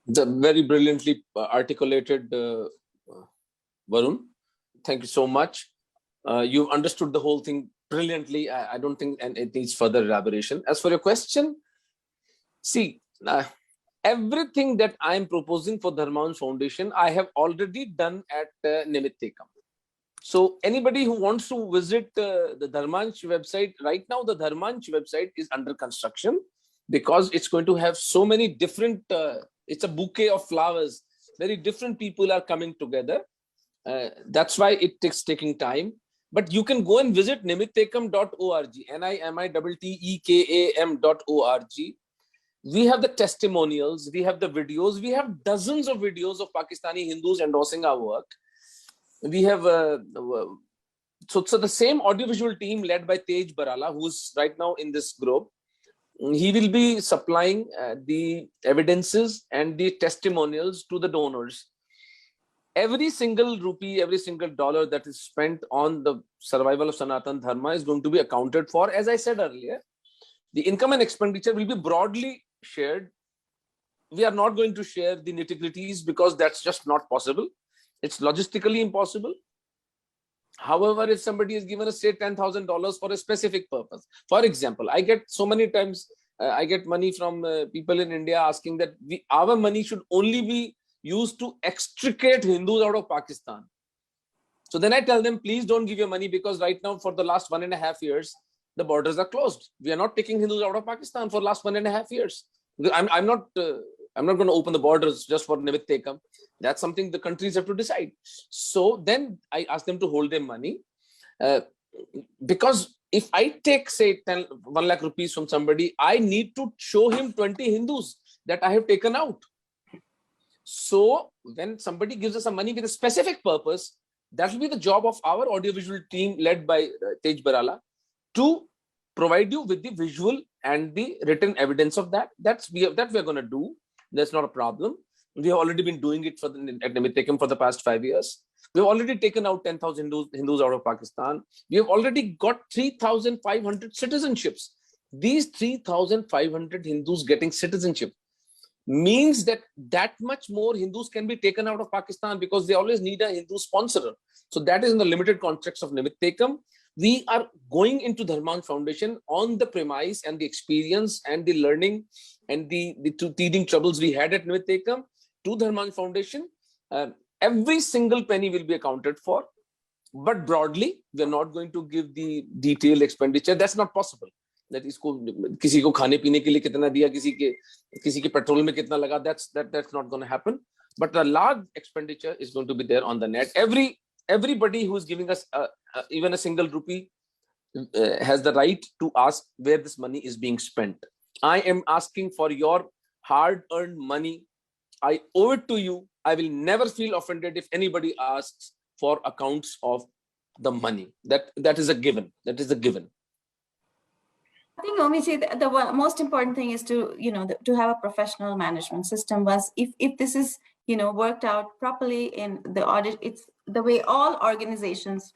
The very brilliantly articulated, Varun. Thank you so much. You've understood the whole thing brilliantly. I don't think and it needs further elaboration. As for your question, see, everything that I am proposing for Dharmansh Foundation, I have already done at Nimitt Ekam. So anybody who wants to visit the Dharmansh website, right now the Dharmansh website is under construction because it's going to have so many different, it's a bouquet of flowers. Very different people are coming together. That's why it takes taking time. But you can go and visit nimittekam.org, nimittekam.org. We have the testimonials, we have the videos, we have dozens of videos of Pakistani Hindus endorsing our work. We have so the same audiovisual team led by Tej Barala, who's right now in this group. He will be supplying the evidences and the testimonials to the donors. Every single rupee, every single dollar that is spent on the survival of Sanatan Dharma is going to be accounted for. As I said earlier, the income and expenditure will be broadly shared. We are not going to share the nitty-gritties because that's just not possible. It's logistically impossible. However, if somebody is given a say $10,000 for a specific purpose, for example, I get so many times, I get money from people in India asking that our money should only be used to extricate Hindus out of Pakistan. So then I tell them, please don't give your money because right now for the last 1.5 years, the borders are closed. We are not taking Hindus out of Pakistan for the last 1.5 years. I'm not going to open the borders just for Nimitt Ekam. That's something the countries have to decide. So then I ask them to hold their money because if I take say 1 lakh rupees from somebody, I need to show him 20 Hindus that I have taken out. So when somebody gives us some money with a specific purpose, that will be the job of our audiovisual team led by Tej Barala to provide you with the visual and the written evidence of that. That we are going to do. That's not a problem. We have already been doing it at Nimitt Ekam for the past 5 years. We have already taken out 10,000 Hindus out of Pakistan. We have already got 3,500 citizenships. These 3,500 Hindus getting citizenship means that much more Hindus can be taken out of Pakistan because they always need a Hindu sponsor. So that is in the limited context of Nimitt Ekam. We are going into Dharmansh Foundation on the premise and the experience and the learning and the teething troubles we had at Nimitt Ekam to Dharmansh Foundation. Every single penny will be accounted for, but broadly, we are not going to give the detailed expenditure. That's not possible. That इसको किसी को खाने पीने के लिए कितना दिया, किसी के पेट्रोल में कितना लगा, that's not going to happen. But a large expenditure is going to be there on the net. Everybody who is giving us even a single rupee has the right to ask where this money is being spent. I am asking for your hard-earned money. I owe it to you. I will never feel offended if anybody asks for accounts of the money. That is a given. That is a given. I think, Omiji, the most important thing is to, to have a professional management system. Was if this is, worked out properly in the audit, it's the way all organizations,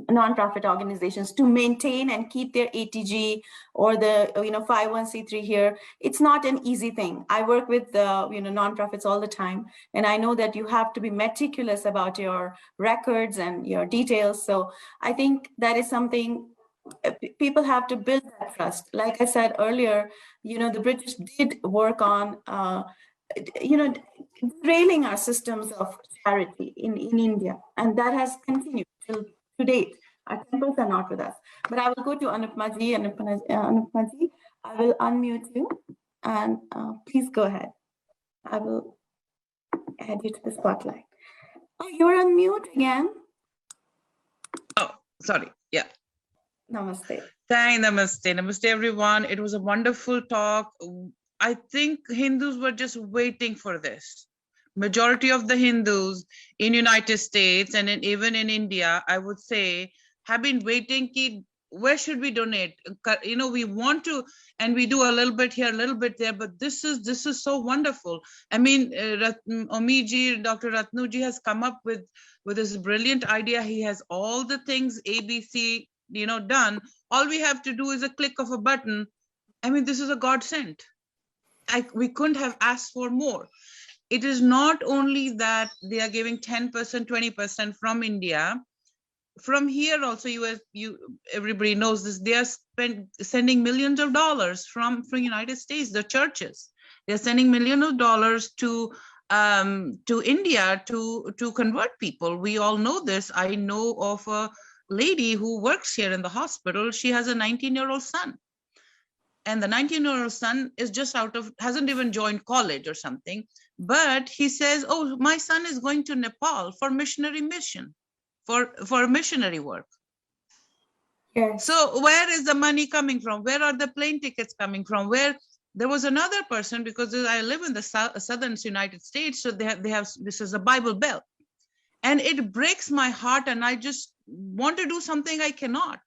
non-profit organizations, to maintain and keep their ATG or the 501c3 here. It's not an easy thing. I work with non-profits all the time, and I know that you have to be meticulous about your records and your details. So I think that is something people have to build that trust. Like I said earlier, the British did work on derailing our systems of charity in India, and that has continued till to date. Our temples are not with us. But I will go to Anupma ji. Anupma ji, I will unmute you, and please go ahead. I will add you to the spotlight. Oh, you're on mute again. Oh, sorry. Yeah. Namaste. Namaste, everyone. It was a wonderful talk. I think Hindus were just waiting for this. Majority of the Hindus in United States and even in India, I would say, have been waiting. Where should we donate? We want to, and we do a little bit here, a little bit there, but this is so wonderful. I mean, Omiji, Dr. Ratnuji has come up with this brilliant idea. He has all the things ABC, done. All we have to do is a click of a button. I mean, this is a godsend. We couldn't have asked for more. it is not only that they are giving 10%, 20% from India. From here also, everybody knows this, they are sending millions of dollars from United States, the churches. They're sending millions of dollars to India to convert people. We all know this. I know of a lady who works here in the hospital. She has a 19-year-old son. And the 19-year-old son is just hasn't even joined college or something. But he says, oh, my son is going to Nepal for missionary mission, for missionary work. Yes. So where is the money coming from? Where are the plane tickets coming from? There was another person, because I live in the southern United States, so they have this is a Bible Belt, and it breaks my heart, and I just want to do something I cannot.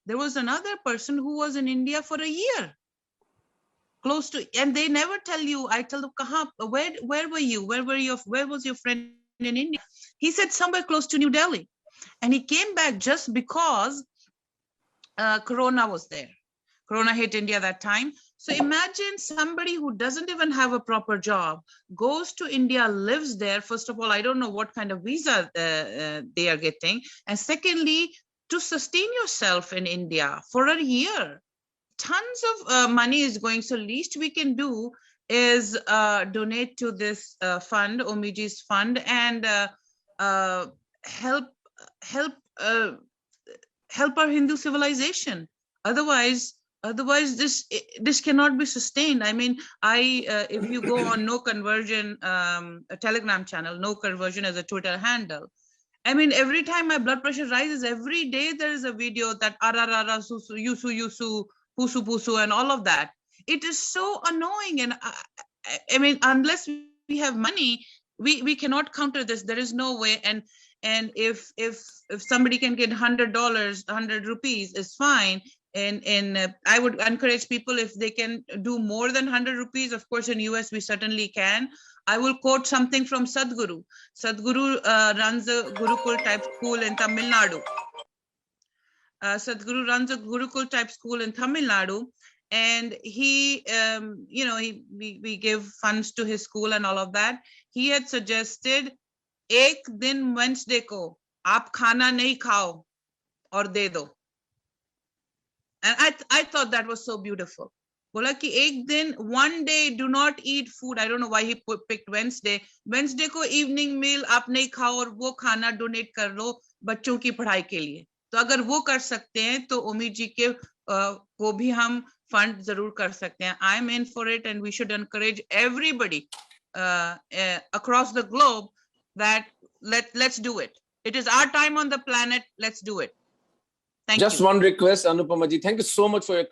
There was another person who was in India for a year, close to, and they never tell you. I tell them, where were you? Where was your friend in India? He said somewhere close to New Delhi, and he came back just because Corona was there. Corona hit India that time. So imagine somebody who doesn't even have a proper job, goes to India, lives there. First of all, I don't know what kind of visa they are getting. And secondly, to sustain yourself in India for a year, tons of money is going. So least we can do is donate to this fund, Omiji's fund, and help our Hindu civilization. Otherwise this cannot be sustained. I mean, if you go on No Conversion, a Telegram channel, No Conversion as a Twitter handle, I mean, every time my blood pressure rises, every day there is a video that ararara, susu, yusu, pusu pusu, and all of that. It is so annoying. And I mean, unless we have money, we cannot counter this. There is no way. And if somebody can get $100, 100 rupees is fine. And I would encourage people, if they can do more than 100 rupees, of course, in US, we certainly can. I will quote something from Sadhguru. Sadhguru runs a Gurukul type school in Tamil Nadu. Sadhguru runs a Gurukul type school in Tamil Nadu. And he, we give funds to his school and all of that. He had suggested, ek din Wednesday ko, aap khana nahi khao aur de do. And I thought that was so beautiful. Bola ki ek din, one day, do not eat food. I don't know why he picked Wednesday. Wednesday ko evening meal aap nahi khao aur wo khana donate kar lo bachon ki padhai ke liye. तो अगर वो कर सकते हैं तो ओमी जी के को भी हम फंड जरूर कर सकते हैं. I am in for it, and we should encourage everybody across the globe that let's do it. It is our time on the planet. Let's do it. Thank you. Just one request, Anupama ji. Thank you so much for your